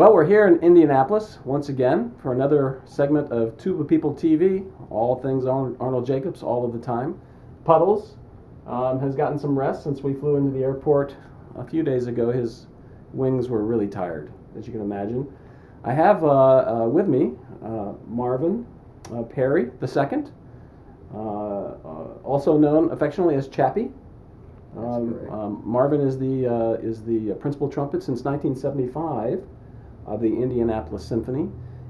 Well, we're here in Indianapolis once again for another segment of Tuba People TV, all things Arnold Jacobs all of the time. Puddles has gotten some rest since we flew into the airport a few days ago. His wings were really tired, as you can imagine. I have with me Marvin Perry II, also known affectionately as Chappy. Marvin is the principal trumpet since 1975 of the Indianapolis Symphony,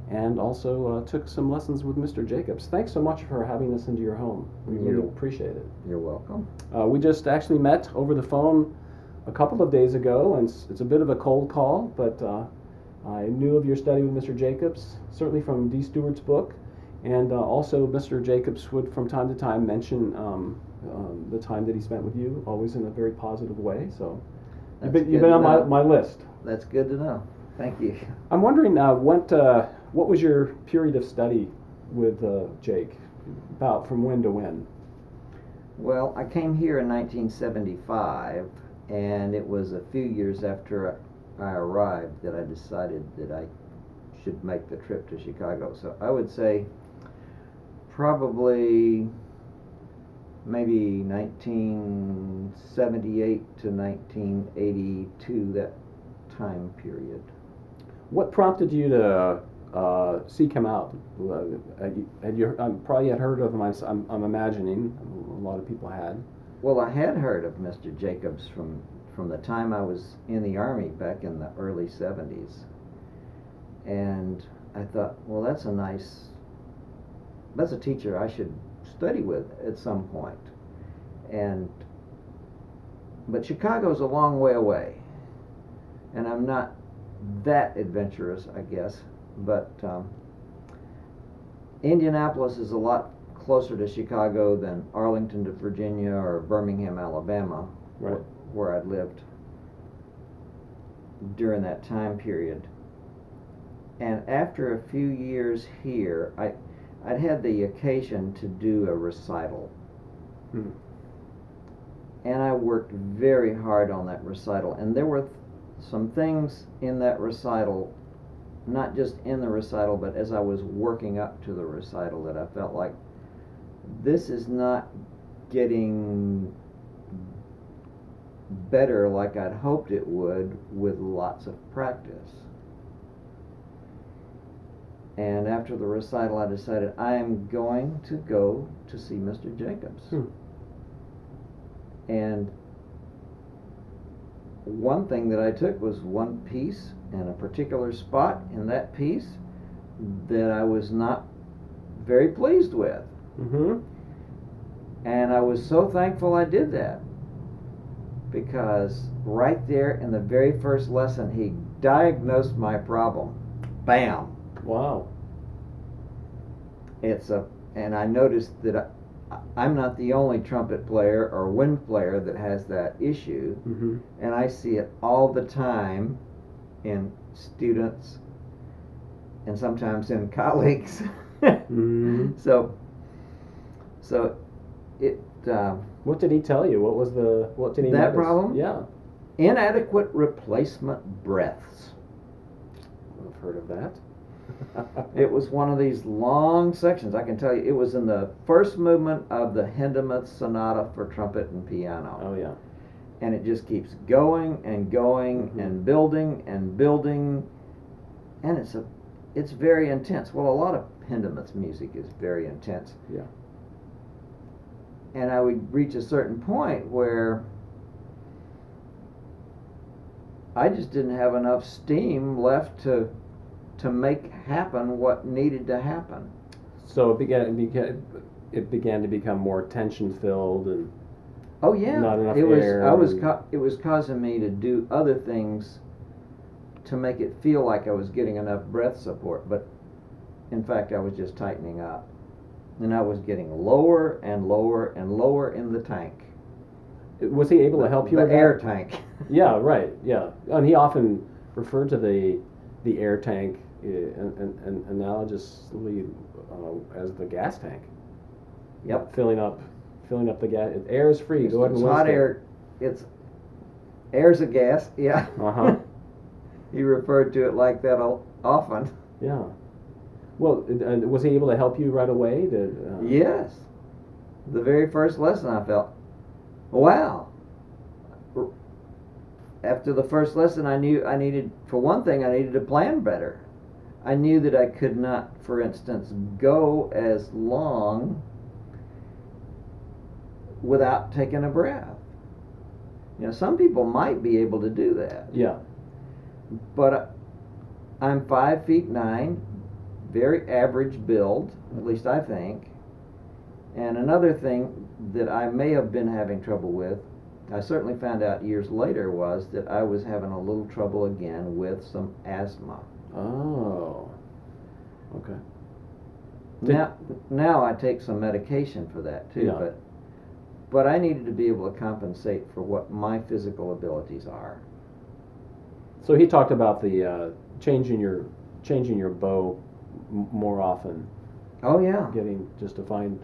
and also took some lessons with Mr. Jacobs. Thanks so much for having us into your home. We really appreciate it. You're welcome. We just actually met over the phone a couple of days ago, and it's a bit of a cold call, but I knew of your study with Mr. Jacobs, certainly from D. Stewart's book, and also Mr. Jacobs would from time to time mention the time that he spent with you, always in a very positive way. So you've been on my list. That's good to know. Thank you. I'm wondering what was your period of study with Jake, about from when to when? Well, I came here in 1975, and it was a few years after I arrived that I decided that I should make the trip to Chicago. So I would say probably maybe 1978 to 1982, that time period. What prompted you to seek him out? Had you probably had heard of him? I'm imagining a lot of people had. Well, I had heard of Mr. Jacobs from the time I was in the Army back in the early 70s. And I thought, well, that's a teacher I should study with at some point. But Chicago's a long way away, and I'm not that adventurous, I guess, but Indianapolis is a lot closer to Chicago than Arlington to Virginia or Birmingham, Alabama, right, where I'd lived during that time period. And after a few years here, I'd had the occasion to do a recital. And I worked very hard on that recital, and there were some things in that recital, not just in the recital, but as I was working up to the recital, that I felt like this is not getting better like I'd hoped it would with lots of practice. And after the recital, I decided I am going to go to see Mr. Jacobs. And one thing that I took was one piece and a particular spot in that piece that I was not very pleased with. And I was so thankful I did that, because right there in the very first lesson he diagnosed my problem. Bam! Wow. And I noticed that I'm not the only trumpet player or wind player that has that issue, and I see it all the time in students and sometimes in colleagues. So it. What did he tell you? What did he that notice? Problem? Yeah. Inadequate replacement breaths. I've heard of that. It was one of these long sections. I can tell you, it was in the first movement of the Hindemith Sonata for trumpet and piano. Oh yeah. And it just keeps going and going and building and building, and it's very intense. Well, a lot of Hindemith's music is very intense. Yeah. And I would reach a certain point where I just didn't have enough steam left to make happen what needed to happen. So it began to become more tension filled and oh yeah, not enough air. It was causing me to do other things to make it feel like I was getting enough breath support, but in fact I was just tightening up, and I was getting lower and lower and lower in the tank. Was he able to help you with the air tank? Yeah, right. Yeah, and he often referred to the air tank analogously as the gas tank. Yep. Filling up the gas. Air is free. Go ahead and hot air. Air's a gas. Yeah. he referred to it like that often. Yeah. Well, was he able to help you right away? Yes. The very first lesson I felt, wow. After the first lesson, I knew I needed, for one thing, I needed to plan better. I knew that I could not, for instance, go as long without taking a breath. You know, some people might be able to do that. Yeah. But I'm 5'9", very average build, at least I think. And another thing that I may have been having trouble with, I certainly found out years later, was that I was having a little trouble again with some asthma. Oh. Okay. Now I take some medication for that too, Yeah. but I needed to be able to compensate for what my physical abilities are. So he talked about the changing your bow more often. Oh yeah. Getting just to find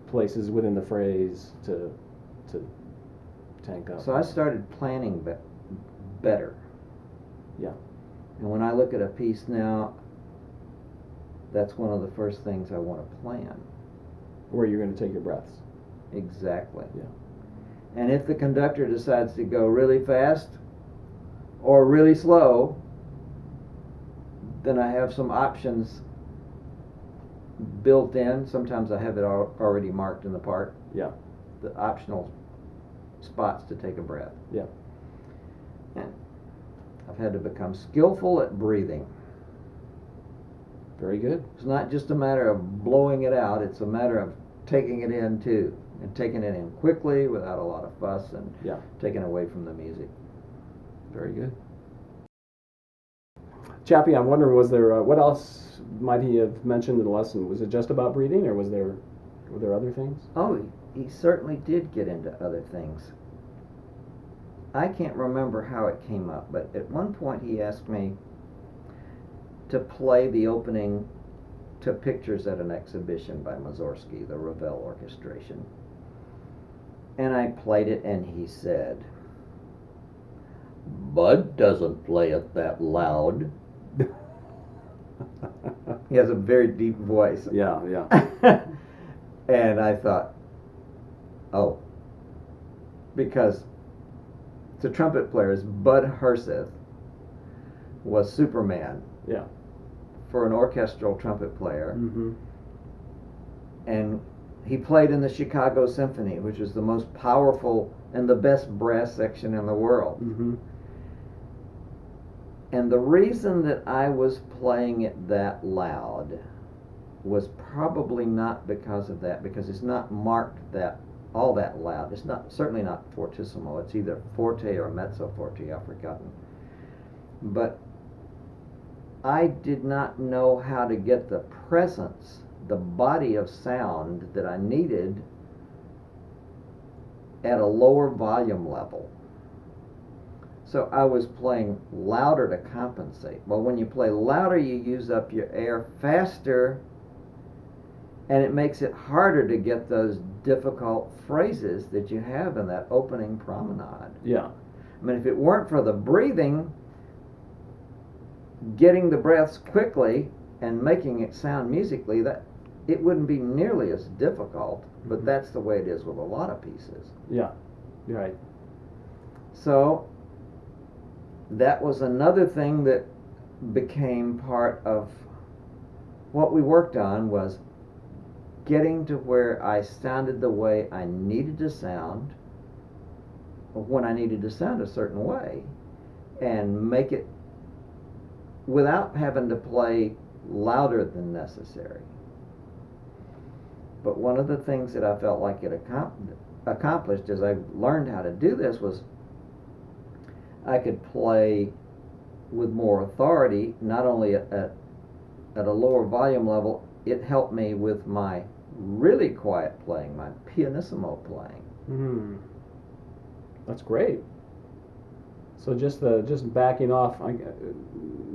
places within the phrase to tank up. So I started planning better. Yeah. And when I look at a piece now, that's one of the first things I want to plan. Where you're going to take your breaths. Exactly. Yeah. And if the conductor decides to go really fast or really slow, then I have some options built in. Sometimes I have it already marked in the part. Yeah. The optional spots to take a breath. Yeah. And I've had to become skillful at breathing. Very good. It's not just a matter of blowing it out, it's a matter of taking it in too. And taking it in quickly without a lot of fuss and Yeah. taking away from the music. Very good. Chappy, I'm wondering, was there what else might he have mentioned in the lesson? Was it just about breathing, or were there other things? Oh, he certainly did get into other things. I can't remember how it came up, but at one point he asked me to play the opening to Pictures at an Exhibition by Mussorgsky, the Ravel orchestration. And I played it, and he said, "Bud doesn't play it that loud." He has a very deep voice. Yeah, yeah. And I thought, oh, because the trumpet players, Bud Herseth was Superman Yeah. for an orchestral trumpet player. Mm-hmm. And he played in the Chicago Symphony, which is the most powerful and the best brass section in the world. Mm-hmm. And the reason that I was playing it that loud was probably not because of that, because it's not marked that all that loud. It's not, certainly not fortissimo. It's either forte or mezzo forte. I've forgotten. But I did not know how to get the presence, the body of sound that I needed at a lower volume level. So I was playing louder to compensate. Well, when you play louder, you use up your air faster, and it makes it harder to get those difficult phrases that you have in that opening promenade. Yeah. I mean, if it weren't for the breathing, getting the breaths quickly and making it sound musically, that it wouldn't be nearly as difficult, but Mhm. that's the way it is with a lot of pieces. Yeah. You're right. So that was another thing that became part of what we worked on, was getting to where I sounded the way I needed to sound when I needed to sound a certain way, and make it without having to play louder than necessary. But one of the things that I felt like it accomplished as I learned how to do this was I could play with more authority, not only at a lower volume level. It helped me with my really quiet playing, my pianissimo playing. Mm. That's great. So just backing off,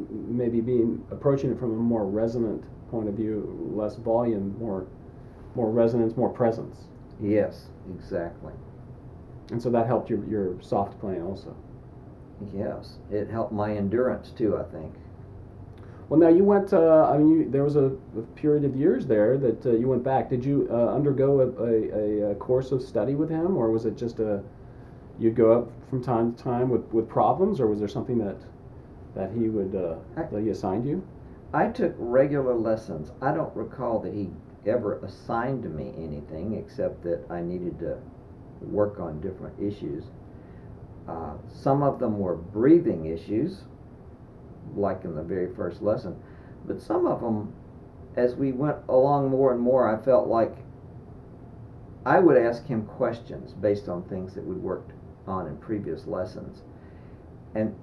maybe approaching it from a more resonant point of view, less volume, more resonance, more presence. Yes, exactly. And so that helped your soft playing also. Yes, it helped my endurance too, I think. Well, now you went. There was a period of years there that you went back. Did you undergo a course of study with him, or was it just you'd go up from time to time with problems, or was there something that he would that he assigned you? I took regular lessons. I don't recall that he ever assigned me anything except that I needed to work on different issues. Some of them were breathing issues, like in the very first lesson, but some of them, as we went along more and more, I felt like I would ask him questions based on things that we worked on in previous lessons. And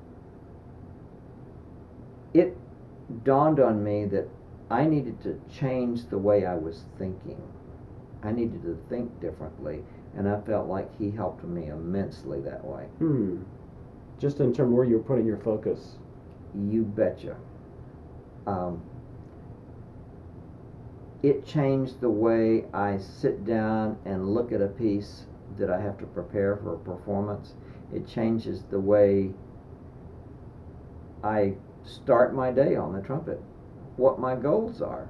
it dawned on me that I needed to change the way I was thinking. I needed to think differently, and I felt like he helped me immensely that way. Just in terms of where you're putting your focus. You betcha. It changed the way I sit down and look at a piece that I have to prepare for a performance. It changes the way I start my day on the trumpet, what my goals are.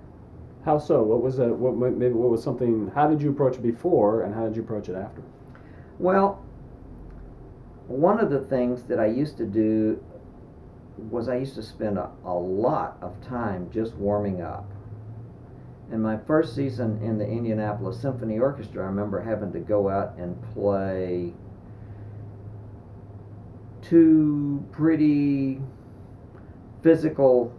How so? What was maybe what was something? How did you approach it before, and how did you approach it after? Well, one of the things that I used to do was I used to spend a lot of time just warming up. In my first season in the Indianapolis Symphony Orchestra, I remember having to go out and play 2 pretty physical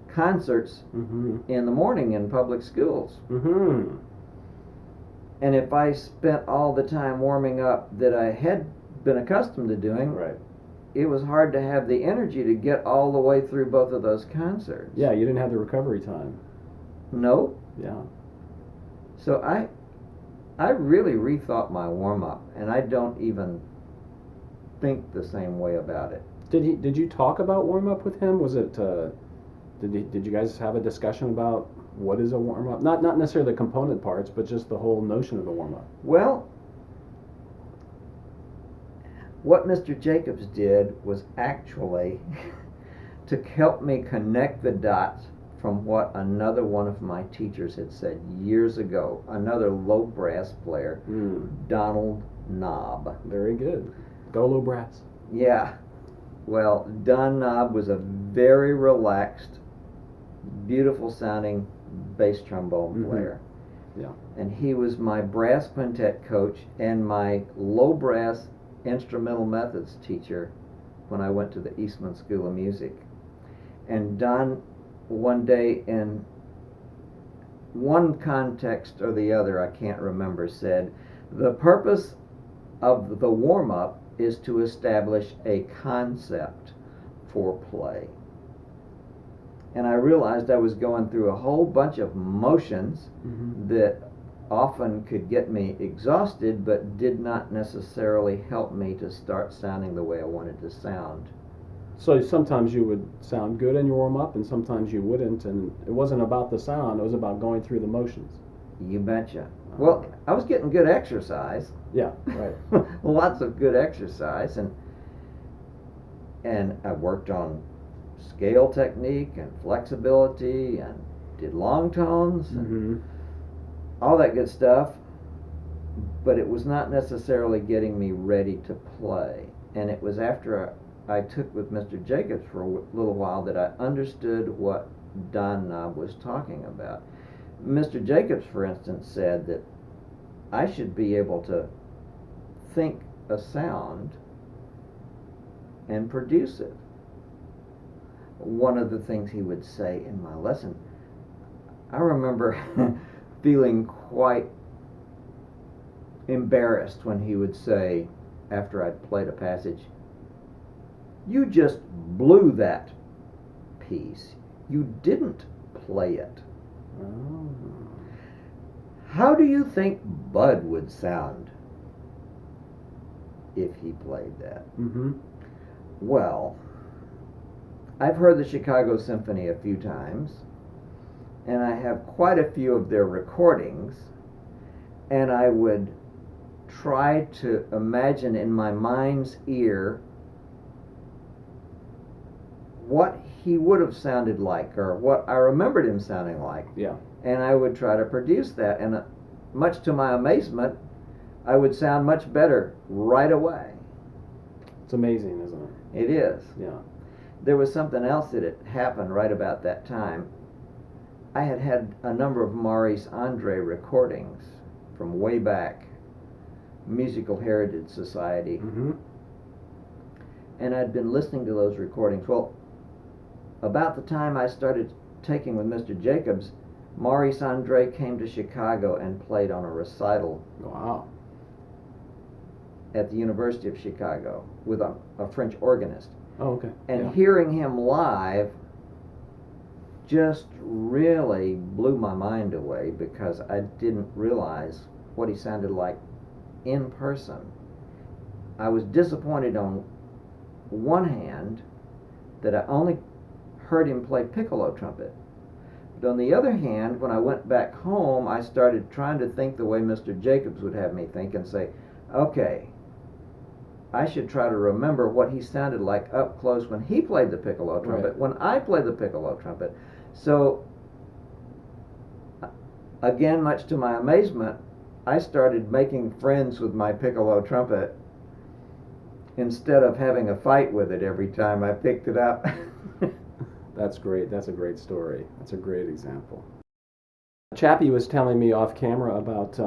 concerts in the morning in public schools. And if I spent all the time warming up that I had been accustomed to doing, right, it was hard to have the energy to get all the way through both of those concerts. Yeah, you didn't have the recovery time. No. Yeah. So I really rethought my warm-up, and I don't even think the same way about it. Did you talk about warm-up with him? Was it did you guys have a discussion about what is a warm-up? Not necessarily the component parts, but just the whole notion of a warm-up. Well, what Mr. Jacobs did was actually to help me connect the dots from what another one of my teachers had said years ago, another low brass player, Donald Knobb. Very good. Go low brass. Yeah. Well, Don Knobb was a very relaxed, beautiful sounding bass trombone player. Yeah. And he was my brass quintet coach and my low brass instrumental methods teacher when I went to the Eastman School of Music. And Don, one day in one context or the other, I can't remember, said, the purpose of the warm-up is to establish a concept for play. And I realized I was going through a whole bunch of motions that often could get me exhausted, but did not necessarily help me to start sounding the way I wanted to sound. So sometimes you would sound good in your warm-up, and sometimes you wouldn't, and it wasn't about the sound, it was about going through the motions. You betcha. Well, I was getting good exercise. Yeah, right. Lots of good exercise, and I worked on scale technique and flexibility and did long tones and all that good stuff, but it was not necessarily getting me ready to play. And it was after I took with Mr. Jacobs for a little while that I understood what Don Knobb was talking about. Mr. Jacobs, for instance, said that I should be able to think a sound and produce it. One of the things he would say in my lesson, I remember feeling quite embarrassed when he would say, after I'd played a passage, "You just blew that piece. You didn't play it." Oh. How do you think Bud would sound if he played that? Well, I've heard the Chicago Symphony a few times, and I have quite a few of their recordings, and I would try to imagine in my mind's ear what he would have sounded like or what I remembered him sounding like. Yeah. And I would try to produce that. And much to my amazement, I would sound much better right away. It's amazing, isn't it? It is. Yeah. There was something else that had happened right about that time. I had had a number of Maurice Andre recordings from way back, Musical Heritage Society. Mm-hmm. And I'd been listening to those recordings. Well, about the time I started taking with Mr. Jacobs, Maurice Andre came to Chicago and played on a recital. Wow. At the University of Chicago with a French organist. Oh, okay. And yeah. hearing him live just really blew my mind away because I didn't realize what he sounded like in person. I was disappointed on one hand that I only heard him play piccolo trumpet. But on the other hand, when I went back home, I started trying to think the way Mr. Jacobs would have me think and say, okay, I should try to remember what he sounded like up close when he played the piccolo trumpet, right. when I played the piccolo trumpet. So, again, much to my amazement, I started making friends with my piccolo trumpet instead of having a fight with it every time I picked it up. That's great. That's a great story. That's a great example. Chappy was telling me off camera about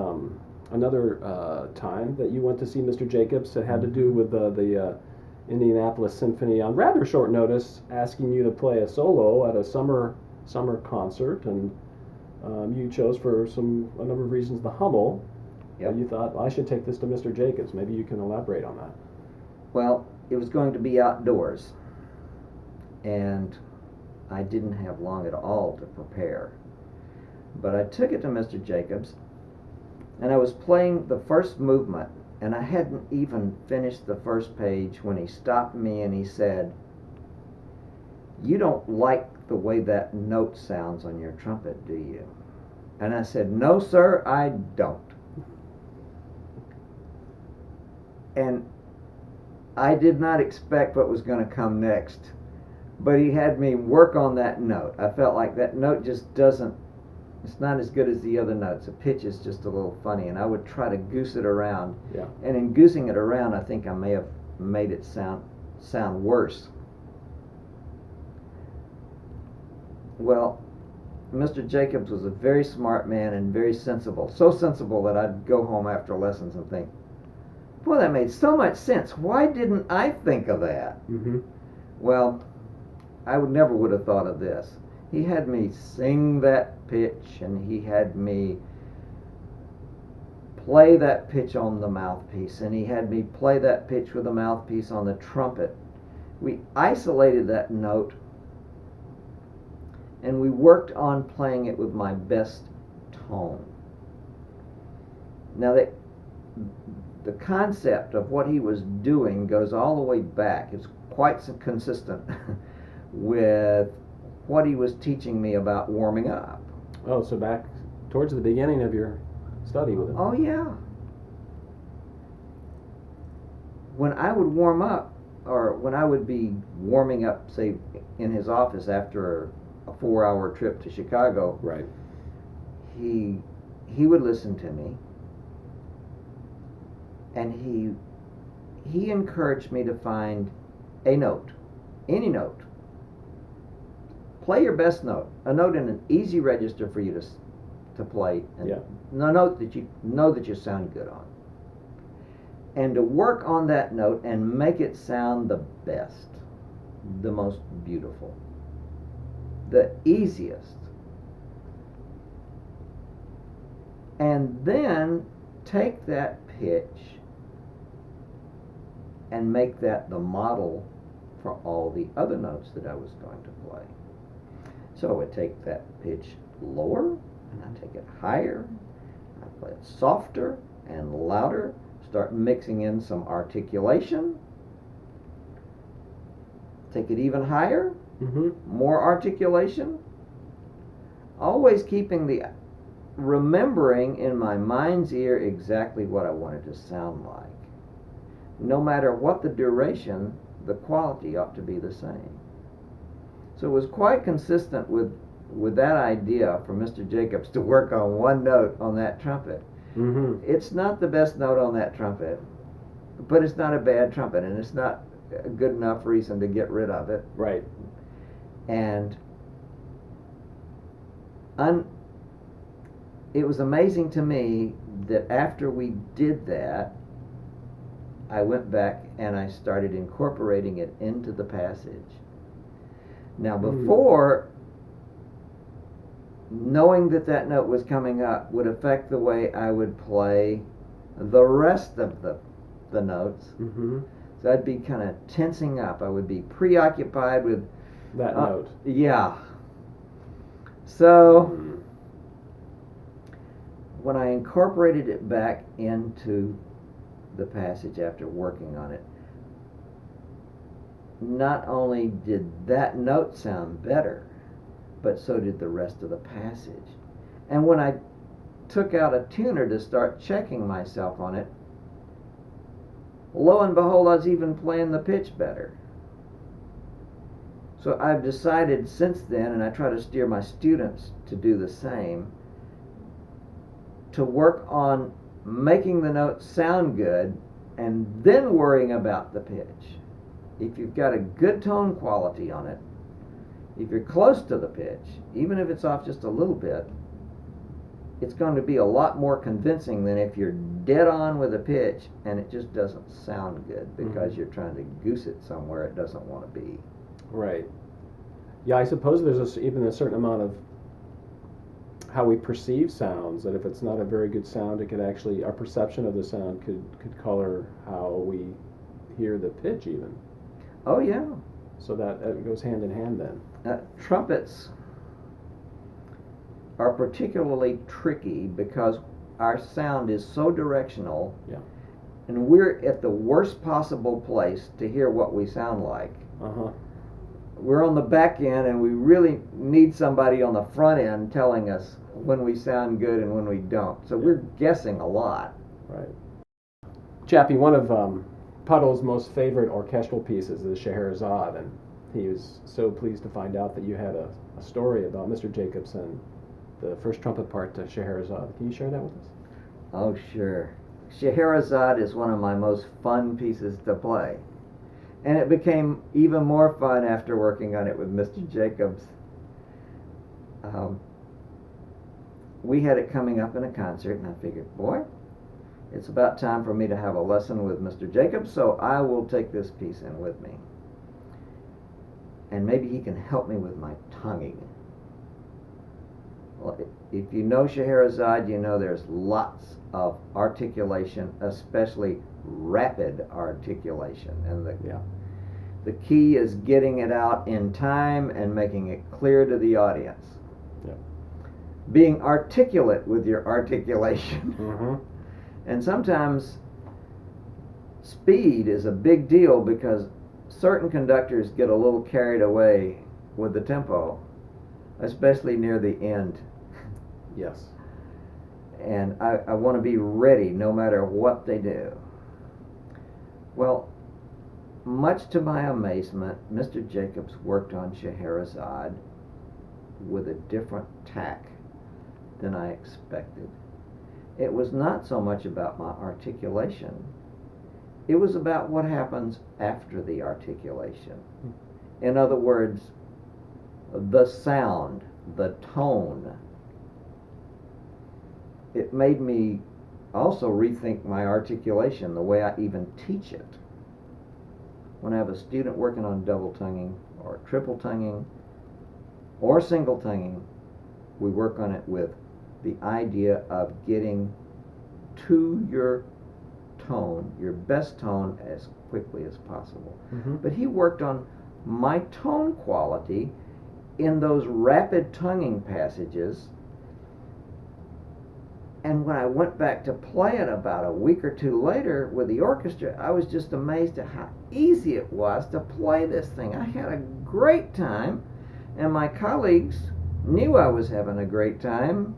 another time that you went to see Mr. Jacobs that had to do with the Indianapolis Symphony on rather short notice, asking you to play a solo at a summer concert, and you chose for a number of reasons the Hummel. Yep. You thought, well, I should take this to Mr. Jacobs. Maybe you can elaborate on that. Well, it was going to be outdoors, and I didn't have long at all to prepare. But I took it to Mr. Jacobs, and I was playing the first movement, and I hadn't even finished the first page when he stopped me and he said, "You don't like the way that note sounds on your trumpet, do you?" And I said, "No, sir, I don't." And I did not expect what was going to come next, but he had me work on that note. I felt like that note just doesn't, it's not as good as the other notes. The pitch is just a little funny, and I would try to goose it around. Yeah. And in goosing it around, I think I may have made it sound worse. Well, Mr. Jacobs was a very smart man and very sensible. So sensible that I'd go home after lessons and think, boy, that made so much sense. Why didn't I think of that? Mm-hmm. Well, I never would have thought of this. He had me sing that pitch, and he had me play that pitch on the mouthpiece, and he had me play that pitch with the mouthpiece on the trumpet. We isolated that note, and we worked on playing it with my best tone. Now, the concept of what he was doing goes all the way back. It's quite consistent with what he was teaching me about warming up. Oh, so back towards the beginning of your study with him. Oh, yeah. When I would warm up, or when I would be warming up, say, in his office after a 4-hour trip to Chicago, right, he would listen to me, and he encouraged me to find a note, any note. Play your best note, a note in an easy register for you to play, and yeah, a note that you know that you sound good on, and to work on that note and make it sound the best, the most beautiful, the easiest, and then take that pitch and make that the model for all the other notes that I was going to play. So I would take that pitch lower, and I take it higher, I play it softer and louder, start mixing in some articulation, take it even higher, mm-hmm, more articulation, always remembering in my mind's ear exactly what I wanted to sound like. No matter what the duration, the quality ought to be the same. So it was quite consistent with that idea for Mr. Jacobs to work on one note on that trumpet. Mm-hmm. It's not the best note on that trumpet, but it's not a bad trumpet, and it's not a good enough reason to get rid of it. Right. And it was amazing to me that after we did that, I went back and I started incorporating it into the passage. Now, before, knowing that that note was coming up would affect the way I would play the rest of the notes. Mm-hmm. So I'd be kind of tensing up. I would be preoccupied with that note. Yeah. So when I incorporated it back into the passage after working on it, not only did that note sound better, but so did the rest of the passage. And when I took out a tuner to start checking myself on it, lo and behold, I was even playing the pitch better. So I've decided since then, and I try to steer my students to do the same, to work on making the note sound good and then worrying about the pitch. If you've got a good tone quality on it, if you're close to the pitch, even if it's off just a little bit, it's going to be a lot more convincing than if you're dead on with a pitch and it just doesn't sound good because you're trying to goose it somewhere it doesn't want to be. Right. Yeah, I suppose there's even a certain amount of how we perceive sounds, that if it's not a very good sound, it could actually, our perception of the sound could color how we hear the pitch even. Oh, yeah. So that goes hand in hand then. Trumpets are particularly tricky because our sound is so directional, and we're at the worst possible place to hear what we sound like. We're on the back end, and we really need somebody on the front end telling us when we sound good and when we don't. So we're guessing a lot. Right. Chappy, one of Puddle's most favorite orchestral pieces is Scheherazade, and he was so pleased to find out that you had a story about Mr. Jacobs and the first trumpet part to Scheherazade. Can you share that with us? Oh, sure. Scheherazade is one of my most fun pieces to play. And it became even more fun after working on it with Mr. Jacobs. We had it coming up in a concert, and I figured, boy, it's about time for me to have a lesson with Mr. Jacobs, so I will take this piece in with me. And maybe he can help me with my tonguing. Well, if you know Scheherazade, you know there's lots of articulation, especially rapid articulation. And the key is getting it out in time and making it clear to the audience. Being articulate with your articulation. And sometimes speed is a big deal because certain conductors get a little carried away with the tempo, especially near the end. Yes. And I want to be ready no matter what they do. Well, much to my amazement, Mr. Jacobs worked on Scheherazade with a different tack than I expected. It was not so much about my articulation. It was about what happens after the articulation. In other words, the sound, the tone. It made me also rethink my articulation, the way I even teach it. When I have a student working on double tonguing or triple tonguing or single tonguing, we work on it with the idea of getting to your tone, your best tone, as quickly as possible. But he worked on my tone quality in those rapid tonguing passages. And when I went back to play it about a week or two later with the orchestra, I was just amazed at how easy it was to play this thing. I had a great time, and my colleagues knew I was having a great time,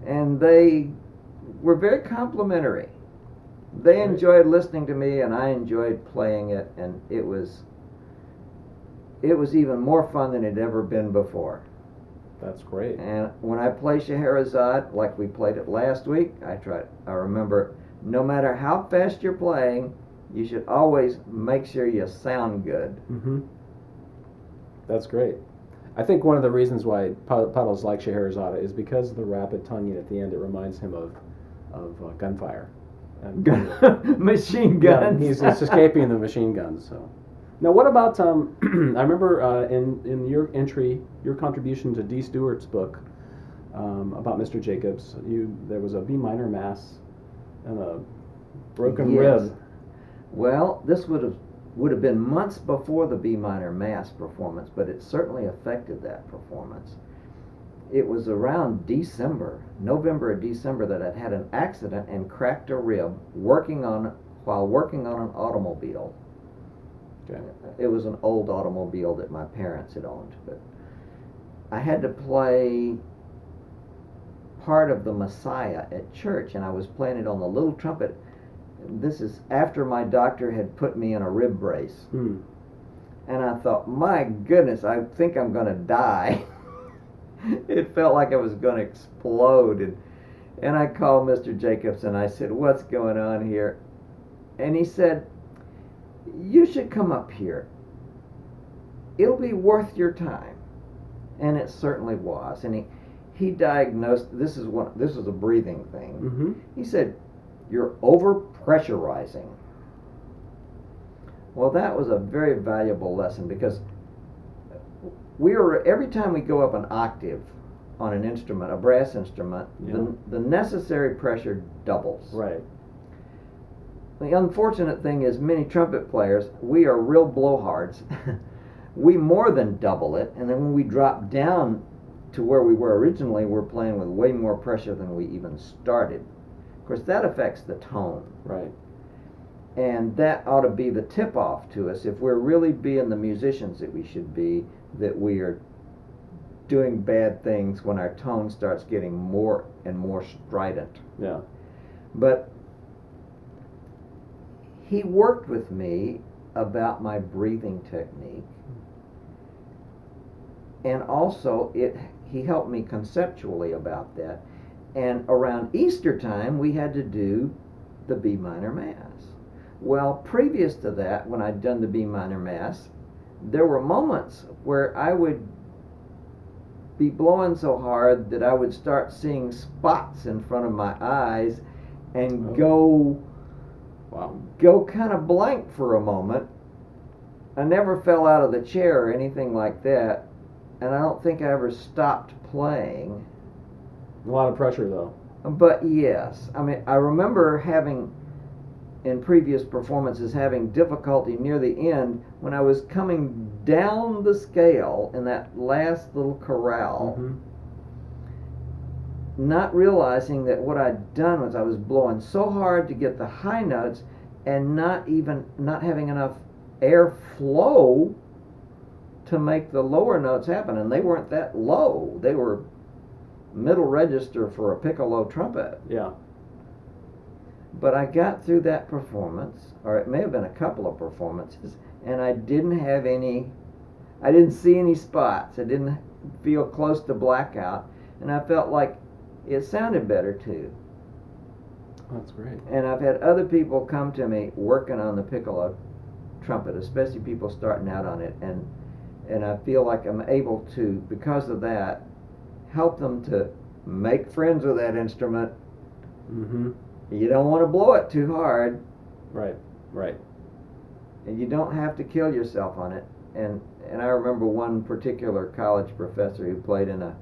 and they were very complimentary. They enjoyed listening to me, and I enjoyed playing it, and it was it was even more fun than it had ever been before. That's great. And when I play Scheherazade, like we played it last week, I remember, no matter how fast you're playing, you should always make sure you sound good. Mm-hmm. That's great. I think one of the reasons why Puddles like Scheherazade is because of the rapid tonguing at the end. It reminds him of gunfire. And, Machine yeah, guns. he's escaping the machine guns. So, now what about? I remember in your entry, your contribution to D. Stewart's book about Mr. Jacobs. There was a B minor mass and a broken rib. Well, this would have been months before the B minor mass performance, but it certainly affected that performance. It was around November or December, that I'd had an accident and cracked a rib while working on an automobile. Okay. It was an old automobile that my parents had owned, but I had to play part of the Messiah at church, and I was playing it on the little trumpet. This is after my doctor had put me in a rib brace. Hmm. And I thought, my goodness, I think I'm going to die. It felt like I was going to explode. And I called Mr. Jacobs and I said, what's going on here? And he said, you should come up here. It'll be worth your time. And it certainly was. And he diagnosed, this is a breathing thing. Mm-hmm. He said, you're over-pressurizing. Well, that was a very valuable lesson, because every time we go up an octave on an instrument, a brass instrument, yeah. the necessary pressure doubles. Right. The unfortunate thing is, many trumpet players, we are real blowhards. We more than double it, and then when we drop down to where we were originally, we're playing with way more pressure than we even started. Of course, that affects the tone. Right. And that ought to be the tip-off to us, if we're really being the musicians that we should be, that we are doing bad things when our tone starts getting more and more strident. Yeah. But he worked with me about my breathing technique, and also he helped me conceptually about that. And around Easter time, we had to do the B minor Mass. Well, previous to that, when I'd done the B minor Mass, there were moments where I would be blowing so hard that I would start seeing spots in front of my eyes and go kind of blank for a moment. I never fell out of the chair or anything like that, and I don't think I ever stopped playing. A lot of pressure, though. But yes, I mean, I remember in previous performances, having difficulty near the end when I was coming down the scale in that last little chorale, Mm-hmm. not realizing that what I'd done was I was blowing so hard to get the high notes and not having enough air flow to make the lower notes happen. And they weren't that low. They were middle register for a piccolo trumpet. Yeah. But I got through that performance, or it may have been a couple of performances, and I didn't see any spots. I didn't feel close to blackout, and I felt like it sounded better too. That's great. And I've had other people come to me working on the piccolo trumpet, especially people starting out on it, and I feel like I'm able to, because of that, help them to make friends with that instrument. Mm-hmm. You don't want to blow it too hard. Right. And you don't have to kill yourself on it. And I remember one particular college professor who played in a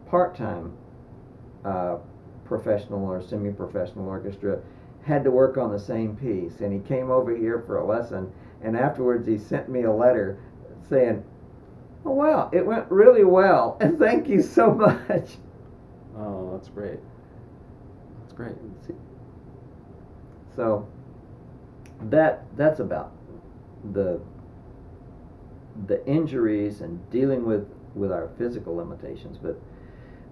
part-time professional or semi-professional orchestra, had to work on the same piece. And he came over here for a lesson, and afterwards he sent me a letter saying, "Oh wow, it went really well, and thank you so much." Oh, that's great. That's great. So that's about the injuries and dealing with our physical limitations. But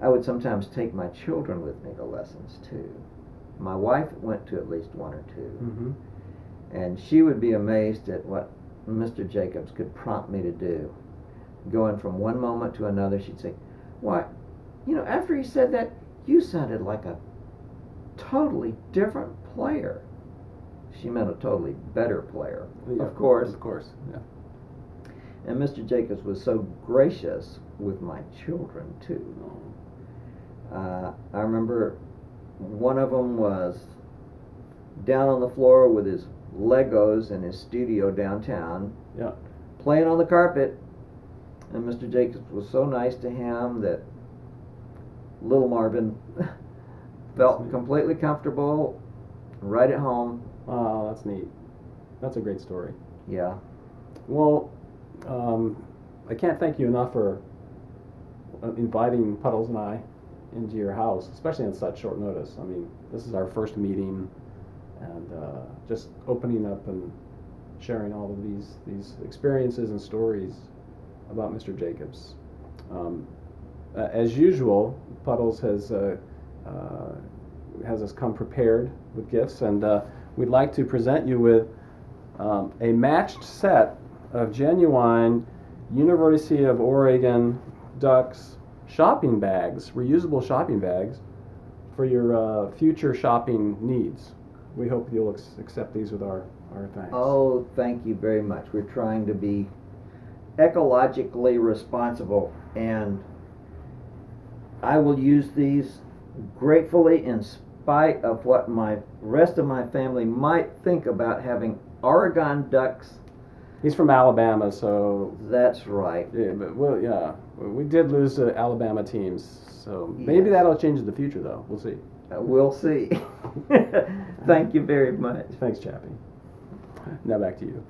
I would sometimes take my children with me to lessons too. My wife went to at least one or two, Mm-hmm. and she would be amazed at what Mr. Jacobs could prompt me to do. Going from one moment to another, she'd say, "Why, after he said that, you sounded like a totally different player." She meant a totally better player, Yeah, of course. Of course, yeah. And Mr. Jacobs was so gracious with my children, too. I remember one of them was down on the floor with his Legos in his studio downtown, Yeah. playing on the carpet, and Mr. Jacobs was so nice to him that little Marvin felt completely comfortable right at home. Oh, that's neat. That's a great story. Yeah. Well, I can't thank you enough for inviting Puddles and I into your house, especially on such short notice. I mean, this is our first meeting, and just opening up and sharing all of these experiences and stories about Mr. Jacobs. As usual, Puddles has us come prepared with gifts, and we'd like to present you with a matched set of genuine University of Oregon Ducks shopping bags, reusable shopping bags, for your future shopping needs. We hope you'll accept these with our thanks. Oh, thank you very much. We're trying to be ecologically responsible, and I will use these gratefully in spite of what my rest of my family might think about having Oregon Ducks. He's from Alabama, so That's right. yeah, but we did lose to Alabama teams, so maybe Yes. that'll change in the future, though. We'll see. We'll see. Thank you very much. Thanks, Chappy. Now back to you.